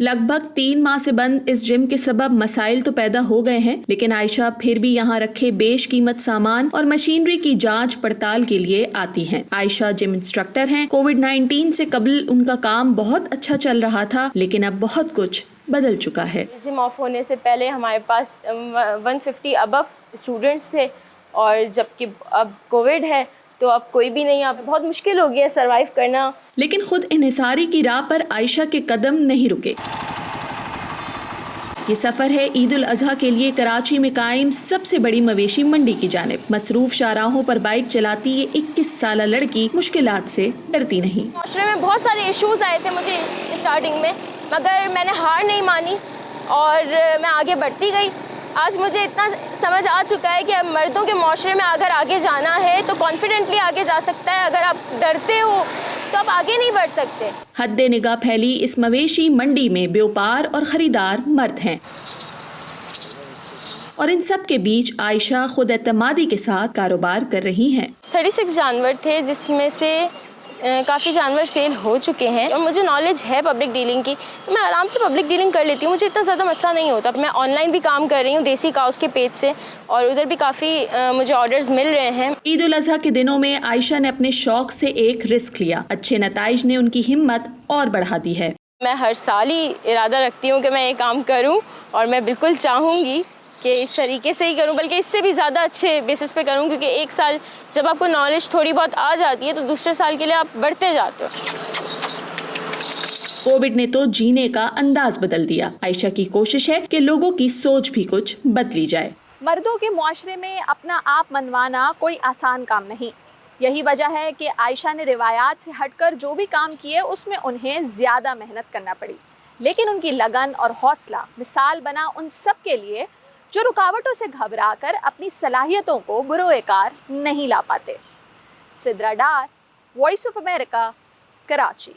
لگ بھگ 3 ماہ سے بند اس جم کے سبب مسائل تو پیدا ہو گئے ہیں، لیکن عائشہ پھر بھی یہاں رکھے بیش قیمت سامان اور مشینری کی جانچ پڑتال کے لیے آتی ہیں۔ عائشہ جم انسٹرکٹر ہیں۔ کووڈ-19 سے قبل ان کا کام بہت اچھا چل رہا تھا، لیکن اب بہت کچھ بدل چکا ہے۔ جم آف ہونے سے پہلے ہمارے پاس 150 ابو اسٹوڈنٹس تھے، اور جبکہ اب کووڈ ہے تو اب کوئی بھی نہیں، اب بہت مشکل ہو گیا سروائیو کرنا۔ لیکن خود انحصاری کی راہ پر عائشہ کے قدم نہیں رکے۔ یہ سفر ہے عید الاضحیٰ کے لیے کراچی میں قائم سب سے بڑی مویشی منڈی کی جانب۔ مصروف شاہراہوں پر بائک چلاتی یہ 21 سالہ لڑکی مشکلات سے ڈرتی نہیں۔ معاشرے میں بہت سارے ایشوز آئے تھے مجھے اسٹارٹنگ میں، مگر میں نے ہار نہیں مانی اور میں آگے بڑھتی گئی۔ آج مجھے اتنا سمجھ آ چکا ہے کہ اب مردوں کے معاشرے میں اگر آگے جانا ہے تو کانفیڈنٹلی آگے جا سکتا ہے، اگر آپ ڈرتے ہو تو آپ آگے نہیں بڑھ سکتے۔ حد نگاہ پھیلی اس مویشی منڈی میں بیوپار اور خریدار مرد ہیں، اور ان سب کے بیچ عائشہ خود اعتمادی کے ساتھ کاروبار کر رہی ہیں۔ 36 جانور تھے، جس میں سے کافی جانور سیل ہو چکے ہیں، اور مجھے نالج ہے پبلک ڈیلنگ کی، تو میں آرام سے پبلک ڈیلنگ کر لیتی ہوں، مجھے اتنا زیادہ مسئلہ نہیں ہوتا۔ میں آن لائن بھی کام کر رہی ہوں دیسی کاؤس کے پیج سے، اور ادھر بھی کافی مجھے آرڈرز مل رہے ہیں۔ عید الاضحیٰ کے دنوں میں عائشہ نے اپنے شوق سے ایک رسک لیا، اچھے نتائج نے ان کی ہمت اور بڑھا دی ہے۔ میں ہر سال ہی ارادہ رکھتی ہوں کہ میں یہ کام کروں، اور میں بالکل چاہوں گی کہ اس طریقے سے ہی کروں، بلکہ اس سے بھی زیادہ اچھے بیسس پہ کروں، کیونکہ ایک سال جب آپ کو نالج تھوڑی بہت آ جاتی ہے تو دوسرے سال کے لیے آپ بڑھتے جاتے ہو۔ کووڈ نے تو جینے کا انداز بدل دیا۔ عائشہ کی کوشش ہے کہ لوگوں کی سوچ بھی کچھ بدلی جائے۔ مردوں کے معاشرے میں اپنا آپ منوانا کوئی آسان کام نہیں۔ یہی وجہ ہے کہ عائشہ نے روایات سے ہٹ کر جو بھی کام کیے اس میں انہیں زیادہ محنت کرنا پڑی، لیکن ان کی لگن اور حوصلہ مثال بنا ان سب کے لیے جو رکاوٹوں سے گھبرا کر اپنی صلاحیتوں کو بروئے کار نہیں لا پاتے۔ Sidra Dar, voice of America, Karachi.